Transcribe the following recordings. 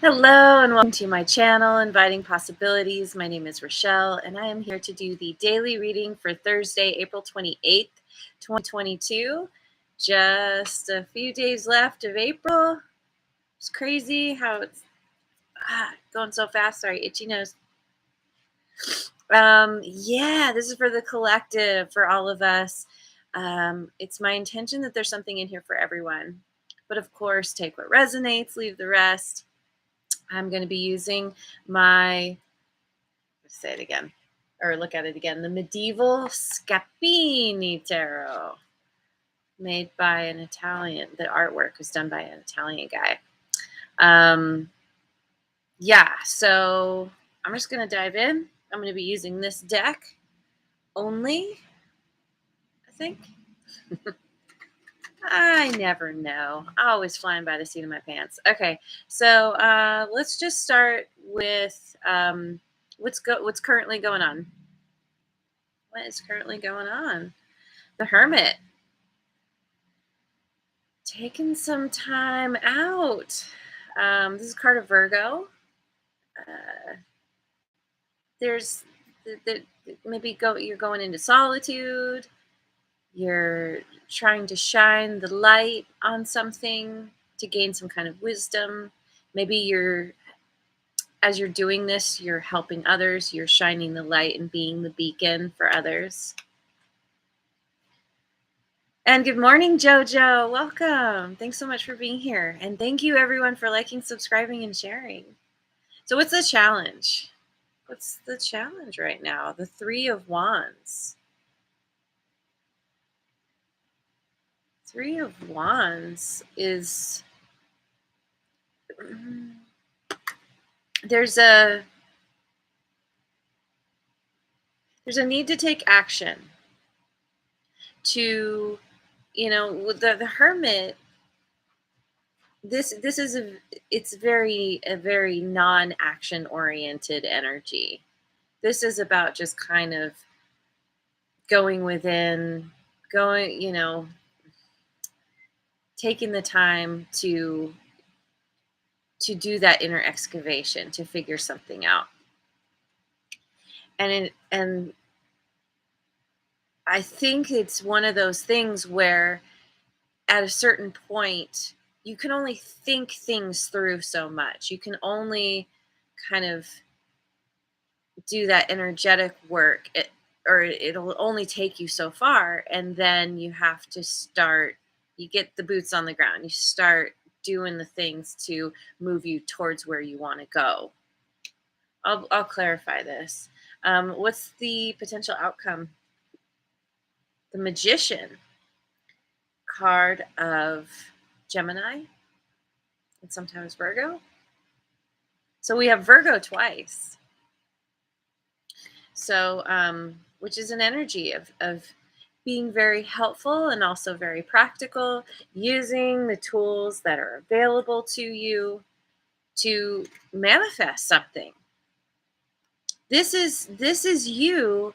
Hello and welcome to my channel, Inviting Possibilities. My name is Rochelle and I am here to do the daily reading for Thursday, April 28th, 2022. Just a few days left of April. It's crazy how it's going so fast. Sorry, itchy nose. Yeah, this is for the collective, for all of us. It's my intention that there's something in here for everyone. But of course, take what resonates, leave the rest. I'm going to be using my, let's say it again, or look at it again, the Medieval Scapini Tarot, made by an Italian. The artwork was done by an Italian guy. Yeah, so I'm just going to dive in. I'm going to be using this deck only, I think. I never know. Always flying by the seat of my pants. Okay, so let's just start with what's currently going on. What is currently going on? The Hermit. Taking some time out. This is a card of Virgo. There's maybe you're going into solitude. You're trying to shine the light on something to gain some kind of wisdom. Maybe as you're doing this, you're helping others. You're shining the light and being the beacon for others. And good morning, Jojo. Welcome. Thanks so much for being here. And thank you, everyone, for liking, subscribing, and sharing. So what's the challenge? What's the challenge right now? The Three of Wands. Three of Wands is... There's a need to take action to, with the Hermit. This is it's a very non-action oriented energy. This is about just kind of going within, taking the time to do that inner excavation, to figure something out. And I think it's one of those things where at a certain point you can only think things through so much. You can only kind of do that energetic work, it'll only take you so far, and then you have to start, you get the boots on the ground, you start doing the things to move you towards where you want to go. I'll clarify this. What's the potential outcome? The Magician, card of Gemini and sometimes Virgo. So we have Virgo twice. So, which is an energy of being very helpful and also very practical, using the tools that are available to you to manifest something. This is you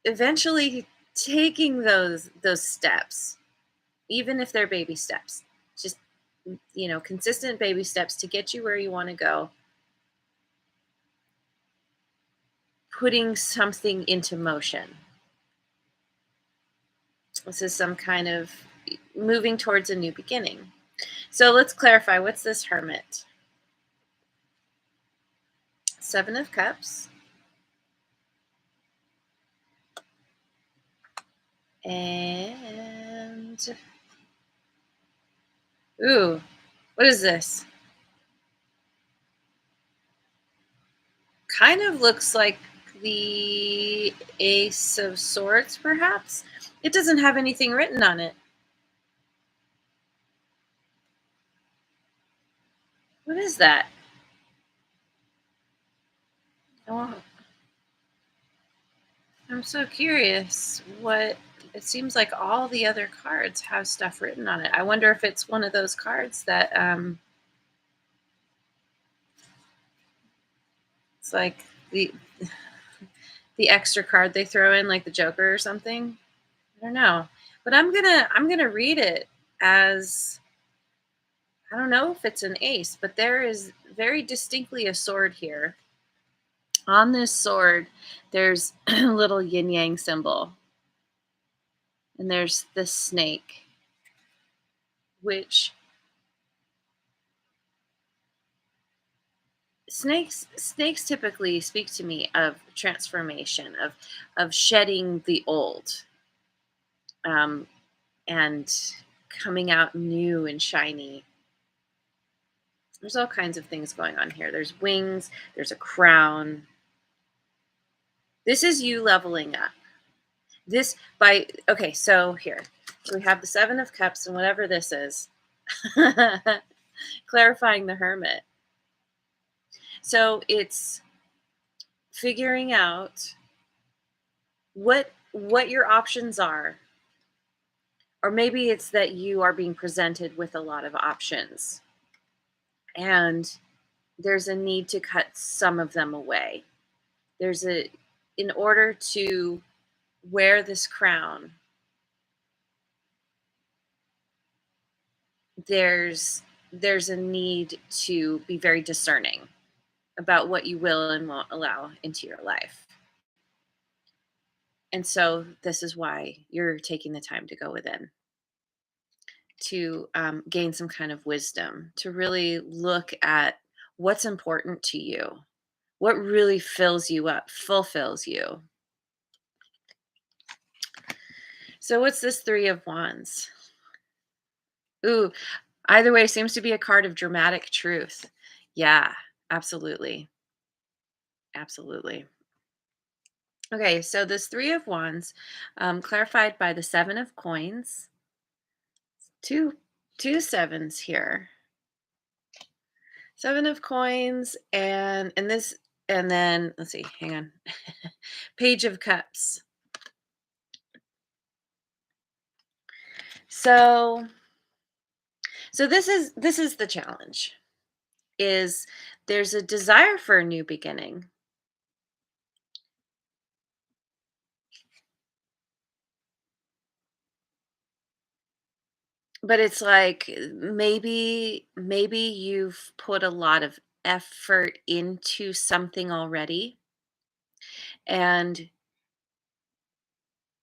eventually taking those steps, even if they're baby steps, just, consistent baby steps to get you where you want to go, putting something into motion. This is some kind of moving towards a new beginning. So let's clarify, what's this Hermit? Seven of Cups. And, ooh, what is this? Kind of looks like the Ace of Swords, perhaps. It doesn't have anything written on it. What is that? Oh, I'm so curious. What, it seems like all the other cards have stuff written on it. I wonder if it's one of those cards that it's like the extra card they throw in, like the Joker or something. I don't know, but I'm gonna read it as, I don't know if it's an ace, but there is very distinctly a sword here. On this sword, there's a little yin yang symbol, and there's the snake, which snakes typically speak to me of transformation, of shedding the old, um, and coming out new and shiny. There's all kinds of things going on here. There's wings, there's a crown. This is you leveling up. This by okay, so here we have the Seven of Cups and whatever this is. Clarifying the Hermit. So it's figuring out what your options are, or maybe it's that you are being presented with a lot of options and there's a need to cut some of them away. There's a In order to wear this crown, there's a need to be very discerning about what you will and won't allow into your life. And so this is why you're taking the time to go within, to gain some kind of wisdom, to really look at what's important to you, what really fills you up, fulfills you. So, what's this Three of Wands? Ooh, either way, seems to be a card of dramatic truth. Yeah, absolutely. Absolutely. Okay, so this Three of Wands, clarified by the Seven of Coins, two two sevens here. Seven of Coins and this, and then let's see, hang on. Page of Cups. So this is the challenge, is there's a desire for a new beginning, but it's like maybe you've put a lot of effort into something already, and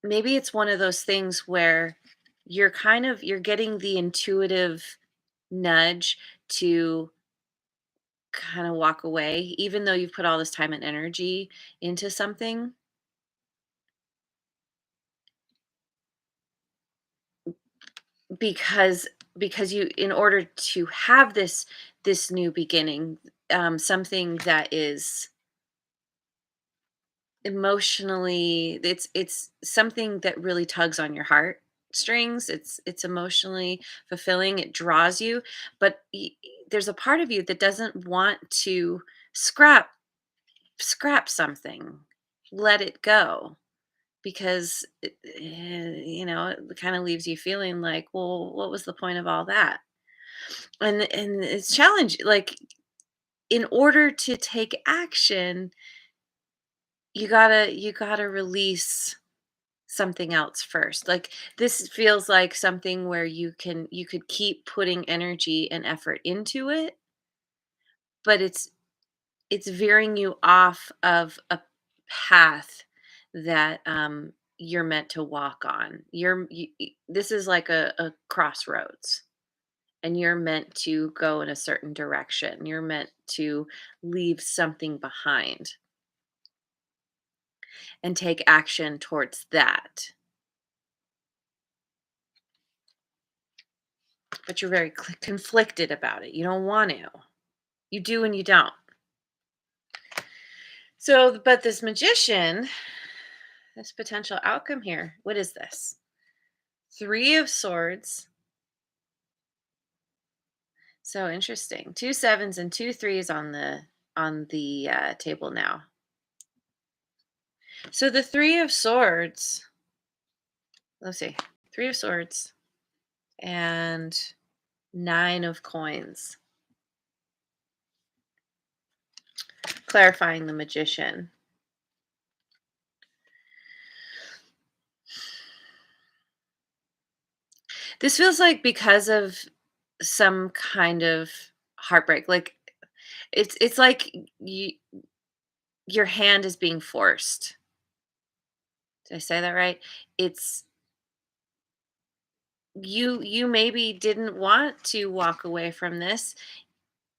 maybe it's one of those things where you're getting the intuitive nudge to kind of walk away even though you've put all this time and energy into something, because you, in order to have this new beginning, something that is emotionally, it's something that really tugs on your heart strings. It's emotionally fulfilling, it draws you, but there's a part of you that doesn't want to scrap something, let it go, because it kind of leaves you feeling like, well, what was the point of all that? And it's challenge, like, in order to take action, you gotta release something else first. Like, this feels like something where you could keep putting energy and effort into it, but it's veering you off of a path that you're meant to walk on. This is like a crossroads, and you're meant to go in a certain direction. You're meant to leave something behind and take action towards that. But you're very conflicted about it. You don't want to. You do and you don't. So, but this magician, this potential outcome here, what is this? Three of Swords. So interesting. Two sevens and two threes on the table now. So the Three of Swords. Let's see. Three of Swords and Nine of Coins. Clarifying the Magician. This feels like because of some kind of heartbreak. Like, It's like your hand is being forced. Did I say that right? It's you maybe didn't want to walk away from this.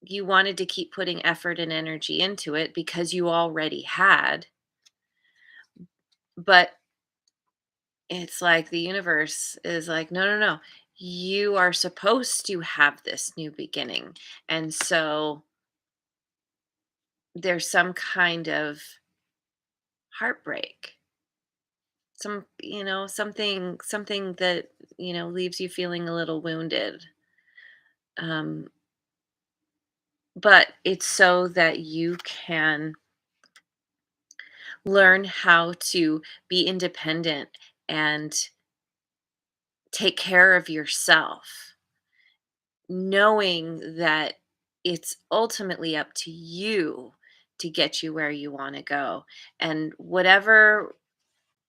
You wanted to keep putting effort and energy into it because you already had, but it's like the universe is like, "No, no, no. You are supposed to have this new beginning." And so there's some kind of heartbreak. Something that, leaves you feeling a little wounded. Um, but it's so that you can learn how to be independent and take care of yourself, knowing that it's ultimately up to you to get you where you want to go. And whatever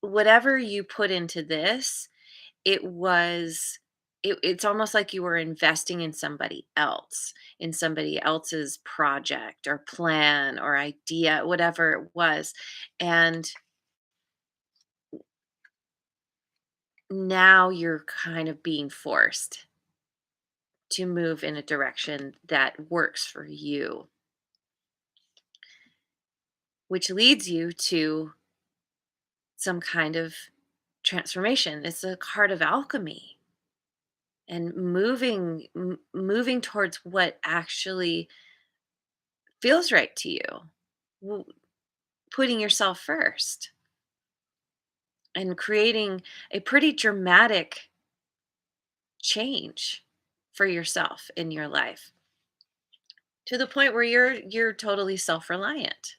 you put into this, it's almost like you were investing in somebody else's project or plan or idea, whatever it was. And now you're kind of being forced to move in a direction that works for you, which leads you to some kind of transformation. It's a heart of alchemy and moving towards what actually feels right to you. W- Putting yourself first and creating a pretty dramatic change for yourself in your life, to the point where you're totally self-reliant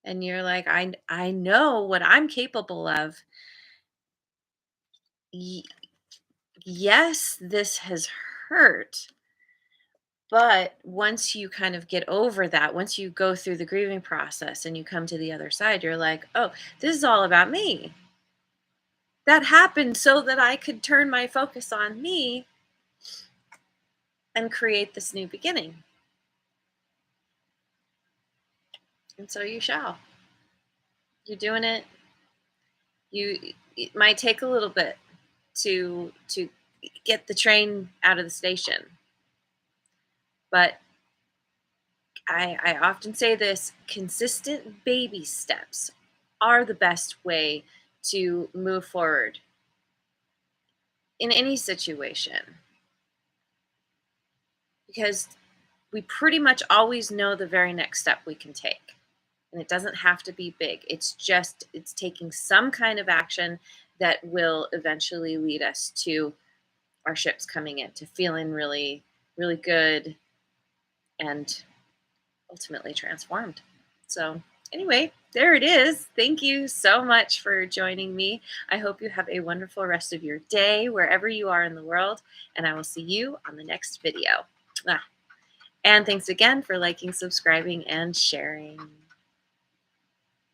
and you're like, I know what I'm capable of. Y- yes, this has hurt, but once you kind of get over that, once you go through the grieving process and you come to the other side, you're like, oh, this is all about me. That happened so that I could turn my focus on me and create this new beginning. And so you shall. You're doing it. It might take a little bit to get the train out of the station, but I often say this: consistent baby steps are the best way to move forward in any situation, because we pretty much always know the very next step we can take. And it doesn't have to be big. It's taking some kind of action that will eventually lead us to our ships coming in, to feeling really, really good and ultimately transformed. So, anyway, there it is. Thank you so much for joining me. I hope you have a wonderful rest of your day wherever you are in the world, and I will see you on the next video. And thanks again for liking, subscribing, and sharing.